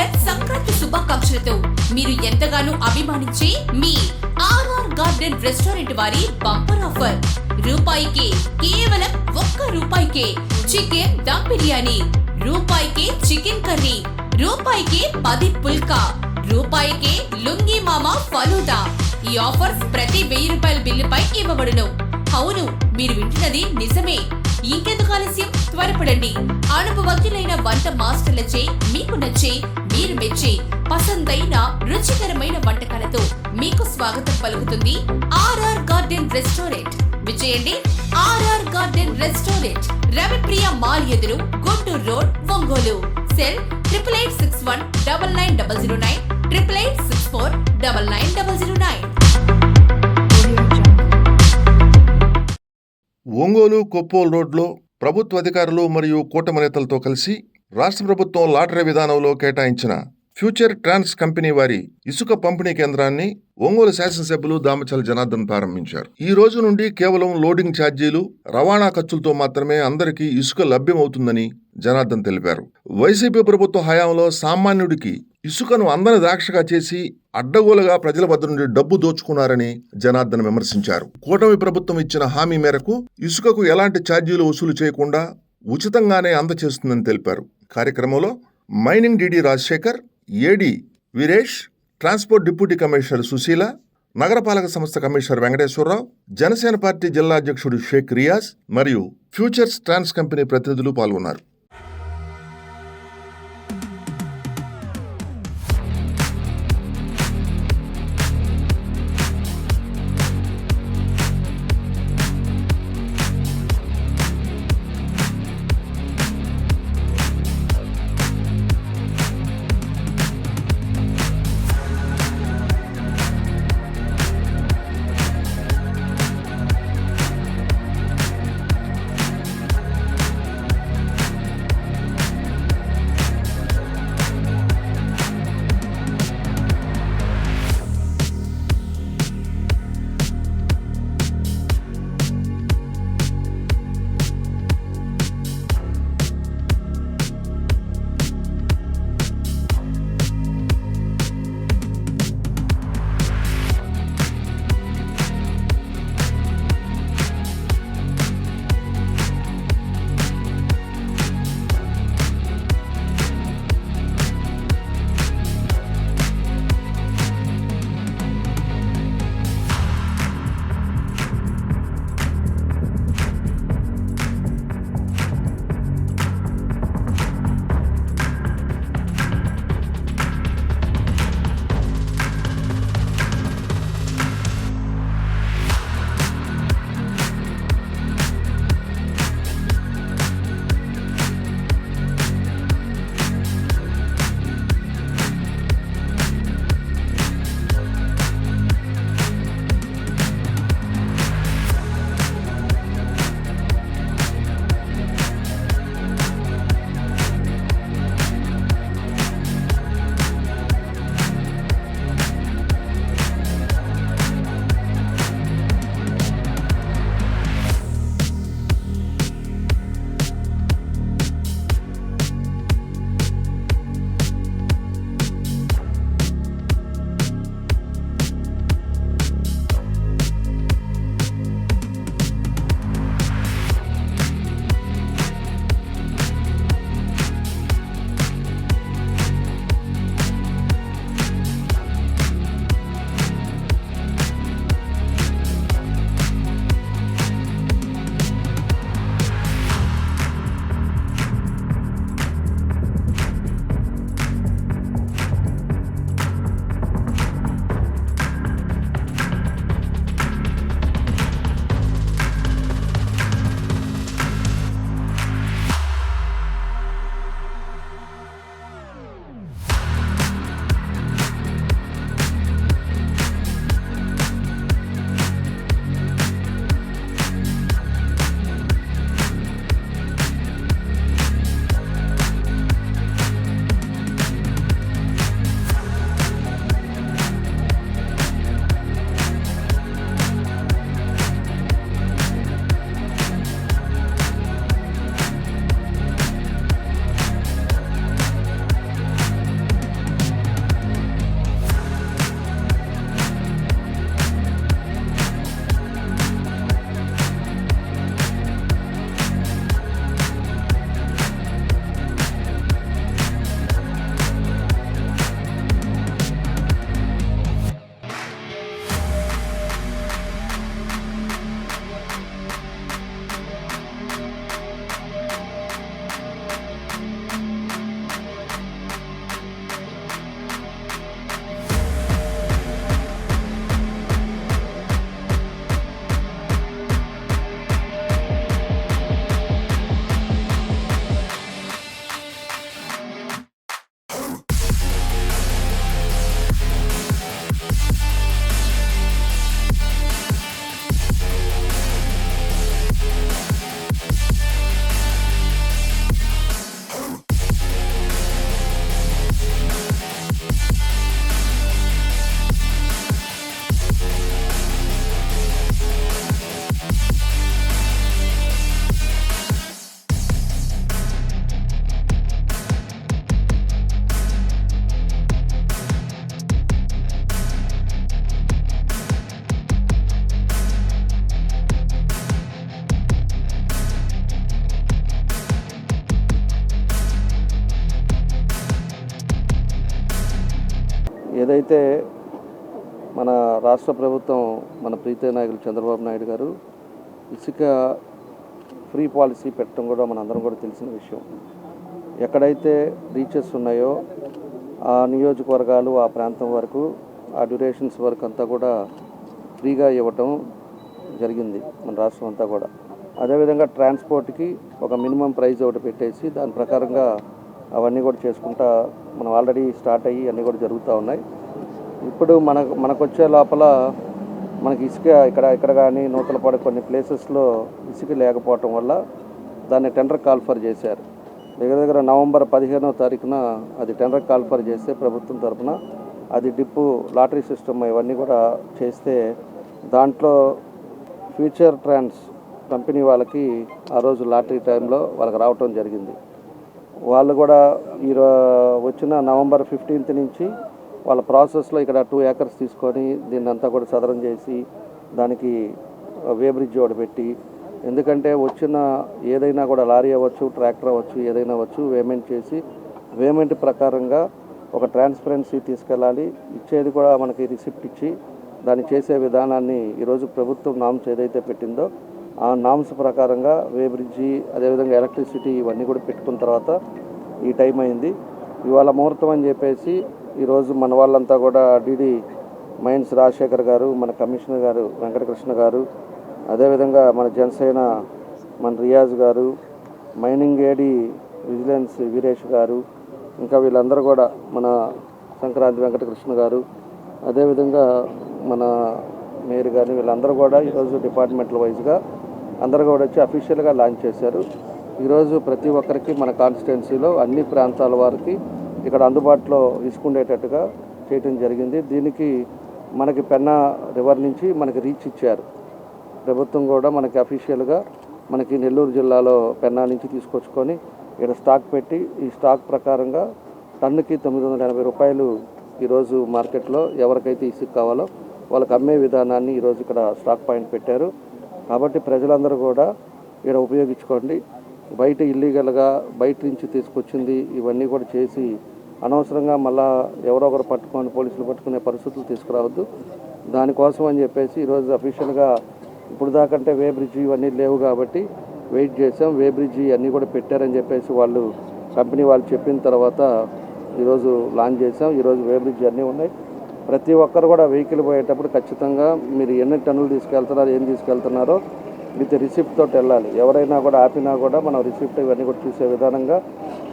Year Sankranti శుభాకాంక్షలతో మీరు ఎంతగానో అభిమానించే మీ ఆర్ఆర్ గార్డెన్ రెస్టారెంట్ వారి బంపర్ ఆఫర్. రూపాయికి కేవలం ₹1 చికెన్ దమ్ బిర్యానీ, రూపాయికి చికెన్ కర్రీ, రూపాయికి 10 పుల్కా, రూపాయికి లుంగి మామ ఫలూదా. ఈ ఆఫర్స్ ప్రతి ₹1000 బిల్లుపై ఇవ్వబడును. అవును, మీరు వింటున్నది నిజమే. ఇంకెందుకు ఆలస్యం, త్వరపడండి. అనుభవజ్ఞులైన వంట మాస్టర్లచే మీకు నచ్చే, మీరు మెచ్చే పసందైన రుచికరమైన వంటకాలతో మీకు స్వాగతం పలుకుతుంది ఆర్ఆర్ గార్డెన్ రెస్టారెంట్. విజయండి RR garden restaurant, Ravipriya mall ఎదురు, గుంటూరు రోడ్, ఒంగోలు. సెల్ 8861999009, 8864999009. ఒంగోలు కొప్పోలు రోడ్లో ప్రభుత్వ అధికారులు మరియు కూటమి నేతలతో కలిసి రాష్ట్ర ప్రభుత్వం లాటరీ విధానంలో కేటాయించిన ఫ్యూచర్ ట్రాన్స్ కంపెనీ వారి ఇసుక పంపిణీ కేంద్రాన్ని ఒంగోలు శాసనసభ్యులు దామచల జనార్దన్ ప్రారంభించారు. ఈ రోజు నుండి కేవలం లోడింగ్ ఛార్జీలు, రవాణా ఖర్చులతో మాత్రమే అందరికీ ఇసుక లభ్యమవుతుందని జనార్దన్ తెలిపారు. వైసీపీ ప్రభుత్వ హయాంలో సామాన్యుడికి ఇసుకను అందని ద్రాక్షగా చేసి అడ్డగోలుగా ప్రజల వద్ద నుండి డబ్బు దోచుకున్నారని జనార్దన్ విమర్శించారు. కూటమి ప్రభుత్వం ఇచ్చిన హామీ మేరకు ఇసుకకు ఎలాంటి ఛార్జీలు వసూలు చేయకుండా ఉచితంగానే అందచేస్తుందని తెలిపారు. కార్యక్రమంలో mining DD Rajasekhar, AD Veeresh, transport deputy commissioner Sushila, నగరపాలక సంస్థ కమిషనర్ వెంకటేశ్వరరావు, జనసేన పార్టీ జిల్లా అధ్యక్షుడు షేక్ రియాజ్ మరియు ఫ్యూచర్స్ ట్రాన్స్ కంపెనీ ప్రతినిధులు పాల్గొన్నారు. ఏదైతే మన రాష్ట్ర ప్రభుత్వం మన ప్రీతి నాయకులు చంద్రబాబు నాయుడు గారు ఇసుక ఫ్రీ పాలసీ పెట్టడం కూడా మనందరం కూడా తెలిసిన విషయం. ఎక్కడైతే రీచెస్ ఉన్నాయో ఆ నియోజకవర్గాలు ఆ ప్రాంతం వరకు ఆ డ్యూరేషన్స్ వరకు అంతా కూడా ఫ్రీగా ఇవ్వటం జరిగింది మన రాష్ట్రం అంతా కూడా. అదేవిధంగా ట్రాన్స్పోర్ట్కి ఒక మినిమం ప్రైస్ ఒకటి పెట్టేసి దాని ప్రకారంగా అవన్నీ కూడా చేసుకుంటా మనం ఆల్రెడీ స్టార్ట్ అయ్యి అన్నీ కూడా జరుగుతూ ఉన్నాయి. ఇప్పుడు మనకు వచ్చే లోపల మనకి ఇసుక ఇక్కడ కానీ నూతలపాడు కొన్ని ప్లేసెస్లో ఇసుక లేకపోవటం వల్ల దాన్ని టెండర్ కాల్ఫర్ చేశారు. దగ్గర నవంబర్ 15వ తారీఖున అది టెండర్ కాల్ఫర్ చేస్తే ప్రభుత్వం తరఫున అది డిప్పు లాటరీ సిస్టమ్ ఇవన్నీ కూడా చేస్తే దాంట్లో ఫ్యూచర్ ట్రాన్స్ కంపెనీ వాళ్ళకి ఆ రోజు లాటరీ టైంలో వాళ్ళకి రావటం జరిగింది. వాళ్ళు కూడా వచ్చిన నవంబర్ 15th నుంచి వాళ్ళ ప్రాసెస్లో ఇక్కడ 2 acres తీసుకొని దీన్ని అంతా కూడా సదరం చేసి దానికి వే బ్రిడ్జ్ ఒకటి పెట్టి, ఎందుకంటే వచ్చిన ఏదైనా కూడా లారీ అవ్వచ్చు, ట్రాక్టర్ అవ్వచ్చు, ఏదైనా అవ్వచ్చు, పేమెంట్ చేసి పేమెంట్ ప్రకారంగా ఒక ట్రాన్స్పరెన్సీ తీసుకెళ్ళాలి. ఇచ్చేది కూడా మనకి రిసిప్ట్ ఇచ్చి దాన్ని చేసే విధానాన్ని ఈరోజు ప్రభుత్వం నామ్స్ ఏదైతే పెట్టిందో ఆ నామ్స్ ప్రకారంగా వే బ్రిడ్జి అదేవిధంగా ఎలక్ట్రిసిటీ ఇవన్నీ కూడా పెట్టుకున్న తర్వాత ఈ టైం అయింది. ఇవాళ ముహూర్తం అని చెప్పేసి ఈరోజు మన వాళ్ళంతా కూడా డీడీ మైన్స్ రాజశేఖర్ గారు, మన కమిషనర్ గారు వెంకటకృష్ణ గారు, అదేవిధంగా మన జనసేన మన రియాజ్ గారు, మైనింగ్ ఏడి విజిలెన్స్ వీరేష్ గారు, ఇంకా వీళ్ళందరూ కూడా మన సంక్రాంతి వెంకటకృష్ణ గారు, అదేవిధంగా మన మేయర్ గారు, వీళ్ళందరూ కూడా ఈరోజు డిపార్ట్మెంట్ల వైజ్గా అందరూ కూడా వచ్చి అఫీషియల్గా లాంచ్ చేశారు. ఈరోజు ప్రతి ఒక్కరికి మన కాన్స్టిట్యున్సీలో అన్ని ప్రాంతాల వారికి ఇక్కడ అందుబాటులో ఇసుకుండేటట్టుగా చేయటం జరిగింది. దీనికి మనకి పెన్నా రివర్ నుంచి మనకి రీచ్ ఇచ్చారు ప్రభుత్వం కూడా. మనకి అఫీషియల్గా మనకి నెల్లూరు జిల్లాలో పెన్నా నుంచి తీసుకొచ్చుకొని ఇక్కడ స్టాక్ పెట్టి ఈ స్టాక్ ప్రకారంగా టన్నుకి 980 రూపాయలు ఈరోజు మార్కెట్లో ఎవరికైతే ఇసుక కావాలో వాళ్ళకి అమ్మే విధానాన్ని ఈరోజు ఇక్కడ స్టాక్ పాయింట్ పెట్టారు. కాబట్టి ప్రజలందరూ కూడా ఇక్కడ ఉపయోగించుకోండి. బయట ఇల్లీగల్గా బయట నుంచి తీసుకొచ్చింది ఇవన్నీ కూడా చేసి అనవసరంగా మళ్ళా ఎవరో ఒకరు పట్టుకొని పోలీసులు పట్టుకునే పరిస్థితులు తీసుకురావద్దు. దానికోసం అని చెప్పేసి ఈరోజు అఫీషియల్గా ఇప్పుడు దాకంటే వే బ్రిడ్జి ఇవన్నీ లేవు కాబట్టి వెయిట్ చేసాం. వే బ్రిడ్జి అన్నీ కూడా పెట్టారని చెప్పేసి వాళ్ళు కంపెనీ వాళ్ళు చెప్పిన తర్వాత ఈరోజు లాంచ్ చేసాం. ఈరోజు వే బ్రిడ్జి అన్నీ ఉన్నాయి. ప్రతి ఒక్కరు కూడా వెహికల్ పోయేటప్పుడు ఖచ్చితంగా మీరు ఎన్ని టన్నులు తీసుకెళ్తున్నారు, ఏం తీసుకెళ్తున్నారో విత్ రిసిప్ట్ తోటి వెళ్ళాలి. ఎవరైనా కూడా ఆపినా కూడా మనం రిసిప్ట్ ఇవన్నీ కూడా చూసే విధానంగా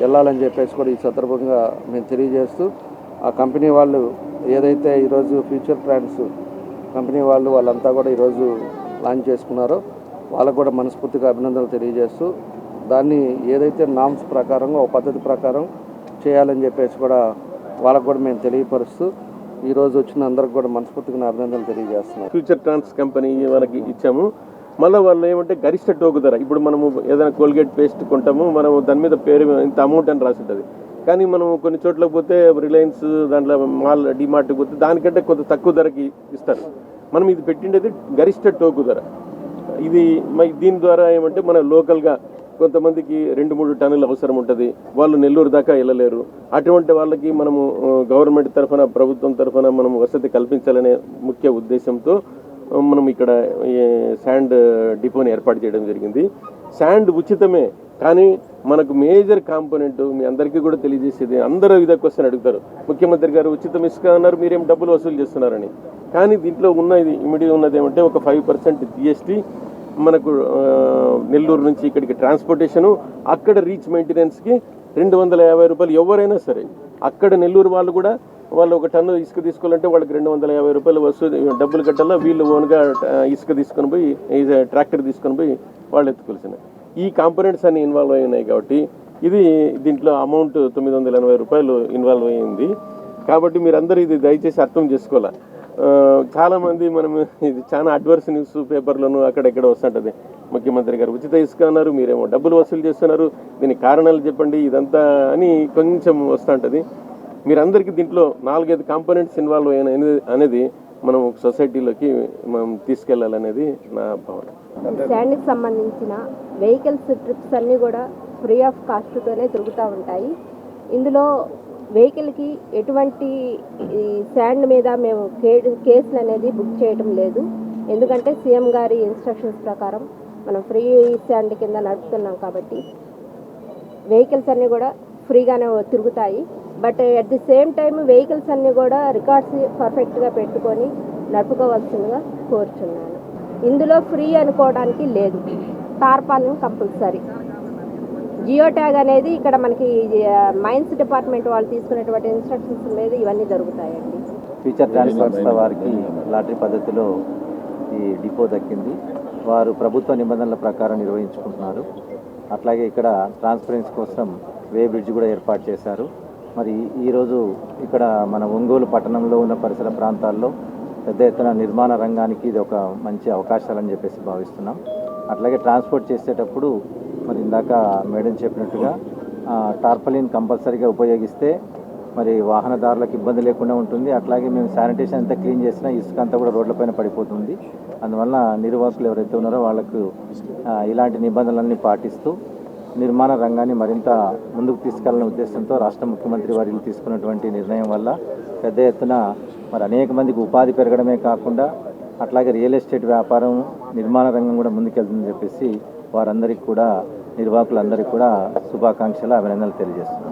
వెళ్ళాలని చెప్పేసి కూడా ఈ సందర్భంగా మేము తెలియజేస్తూ, ఆ కంపెనీ వాళ్ళు ఏదైతే ఈరోజు ఫ్యూచర్ ట్రాన్స్ కంపెనీ వాళ్ళంతా కూడా ఈరోజు లాంచ్ చేసుకున్నారో వాళ్ళకు కూడా మనస్ఫూర్తిగా అభినందనలు తెలియజేస్తూ, దాన్ని ఏదైతే నామ్స్ ప్రకారంగా ఒక పద్ధతి ప్రకారం చేయాలని చెప్పేసి కూడా వాళ్ళకు కూడా మేము తెలియపరుస్తూ ఈరోజు వచ్చిన అందరికి కూడా మనస్ఫూర్తిగా అభినందనలు తెలియజేస్తున్నాం. ఫ్యూచర్ ట్రాన్స్ కంపెనీ మనకి ఇచ్చాము. మళ్ళీ వాళ్ళు ఏమంటే గరిష్ట టోకు ధర, ఇప్పుడు మనము ఏదైనా కోల్గేట్ పేస్ట్ కొంటాము, మనం దాని మీద పేరు ఇంత అమౌంట్ అని రాసి ఉంటుంది. కానీ మనం కొన్ని చోట్లకి పోతే రిలయన్స్ దాంట్లో మాల్ డిమార్ట్కి పోతే దానికంటే కొంత తక్కువ ధరకి ఇస్తారు. మనం ఇది పెట్టిండేది గరిష్ట టోకు ధర. ఇది దీని ద్వారా ఏమంటే మన లోకల్గా కొంతమందికి 2-3 టన్నులు అవసరం ఉంటుంది, వాళ్ళు నెల్లూరు దాకా వెళ్ళలేరు. అటువంటి వాళ్ళకి మనము గవర్నమెంట్ తరఫున ప్రభుత్వం తరఫున మనం వసతి కల్పించాలనే ముఖ్య ఉద్దేశంతో మనం ఇక్కడ శాండ్ డిపోని ఏర్పాటు చేయడం జరిగింది. శాండ్ ఉచితమే, కానీ మనకు మేజర్ కాంపోనెంట్ మీ అందరికీ కూడా తెలియజేసేది, అందరూ ఇదే క్వశ్చన్ అడుగుతారు, ముఖ్యమంత్రి గారు ఉచితం ఇసుక అన్నారు, మీరేం డబ్బులు వసూలు చేస్తున్నారని. కానీ దీంట్లో ఉన్నది ఇమిడి ఉన్నది ఏమంటే ఒక 5% GST, మనకు నెల్లూరు నుంచి ఇక్కడికి ట్రాన్స్పోర్టేషను, అక్కడ రీచ్ మెయింటెనెన్స్కి 250 రూపాయలు. ఎవరైనా సరే అక్కడ నెల్లూరు వాళ్ళు కూడా వాళ్ళు ఒక టన్ను ఇసుక తీసుకోవాలంటే వాళ్ళకి 250 రూపాయలు డబ్బులు కట్టాలా. వీళ్ళు ఓన్గా ఇసుక తీసుకొని పోయి ట్రాక్టర్ తీసుకొని పోయి వాళ్ళు ఎత్తుకోవాల్సిన ఈ కాంపోనెంట్స్ అన్ని ఇన్వాల్వ్ అయి ఉన్నాయి. కాబట్టి ఇది దీంట్లో అమౌంట్ 980 రూపాయలు ఇన్వాల్వ్ అయ్యింది. కాబట్టి మీరందరూ ఇది దయచేసి అర్థం చేసుకోవాలి. చాలామంది మనం ఇది చాలా అడ్వర్స్ న్యూస్ పేపర్లోనూ అక్కడెక్కడ వస్తుంటుంది, ముఖ్యమంత్రి గారు ఉచిత ఇసుక అన్నారు, మీరేమో డబ్బులు వసూలు చేస్తున్నారు, దీనికి కారణాలు చెప్పండి ఇదంతా అని కొంచెం వస్తుంటుంది. మీరందరికీ దీంట్లో 4-5 కాంపోనెంట్స్ ఇన్వాల్వ్ అయిన అనేది మనం సొసైటీలోకి మనం తీసుకెళ్లాలనేది నా భావన. శాండ్కి సంబంధించిన వెహికల్స్ ట్రిప్స్ అన్నీ కూడా ఫ్రీ ఆఫ్ కాస్ట్తోనే తిరుగుతూ ఉంటాయి. ఇందులో వెహికల్కి ఎటువంటి ఈ శాండ్ మీద మేము కేసులు అనేది బుక్ చేయడం లేదు. ఎందుకంటే సీఎం గారి ఇన్స్ట్రక్షన్స్ ప్రకారం మనం ఫ్రీ శాండ్ కింద నడుపుతున్నాం కాబట్టి వెహికల్స్ అన్నీ కూడా ఫ్రీగానే తిరుగుతాయి. But at the same time vehicles అన్నీ కూడా రికార్డ్స్ పర్ఫెక్ట్గా పెట్టుకొని నడుపుకోవాల్సిందిగా కోరుచున్నాను. ఇందులో ఫ్రీ అనుకోవడానికి లేదు, టార్పాలిన్ కంపల్సరీ. జియో ట్యాగ్ అనేది ఇక్కడ మనకి మైన్స్ డిపార్ట్మెంట్ వాళ్ళు తీసుకునేటువంటి ఇన్స్ట్రక్షన్స్ మీద ఇవన్నీ జరుగుతాయండి. ఫ్యూచర్ ట్రాన్స్ సంస్థ వారికి లాటరీ పద్ధతిలో ఈ డిపో దక్కింది. వారు ప్రభుత్వ నిబంధనల ప్రకారం నిర్వహించుకుంటున్నారు. అట్లాగే ఇక్కడ ట్రాన్స్పరెన్సీ కోసం వే బ్రిడ్జ్ కూడా ఏర్పాటు చేశారు. మరి ఈరోజు ఇక్కడ మన ఒంగోలు పట్టణంలో ఉన్న పరిసర ప్రాంతాల్లో పెద్ద ఎత్తున నిర్మాణ రంగానికి ఇది ఒక మంచి అవకాశాలని చెప్పేసి భావిస్తున్నాం. అట్లాగే ట్రాన్స్పోర్ట్ చేసేటప్పుడు మరి ఇందాక మేడం చెప్పినట్టుగా టార్పలిన్ కంపల్సరీగా ఉపయోగిస్తే మరి వాహనదారులకు ఇబ్బంది లేకుండా ఉంటుంది. అట్లాగే మేము శానిటేషన్ అంతా క్లీన్ చేసినా ఇసుక అంతా కూడా రోడ్లపైన పడిపోతుంది. అందువల్ల నిర్వాహకులు ఎవరైతే ఉన్నారో వాళ్ళకు ఇలాంటి నిబంధనలన్నీ పాటిస్తూ నిర్మాణ రంగాన్ని మరింత ముందుకు తీసుకెళ్లనే ఉద్దేశంతో రాష్ట్ర ముఖ్యమంత్రి వారు తీసుకున్నటువంటి నిర్ణయం వల్ల పెద్ద ఎత్తున మరి అనేక మందికి ఉపాధి పెరగడమే కాకుండా అట్లాగే రియల్ ఎస్టేట్ వ్యాపారం నిర్మాణ రంగం కూడా ముందుకెళ్తుందని చెప్పేసి వారందరికీ కూడా నిర్వాహకులందరికీ కూడా శుభాకాంక్షలు, అభినందనలు తెలియజేస్తున్నాం.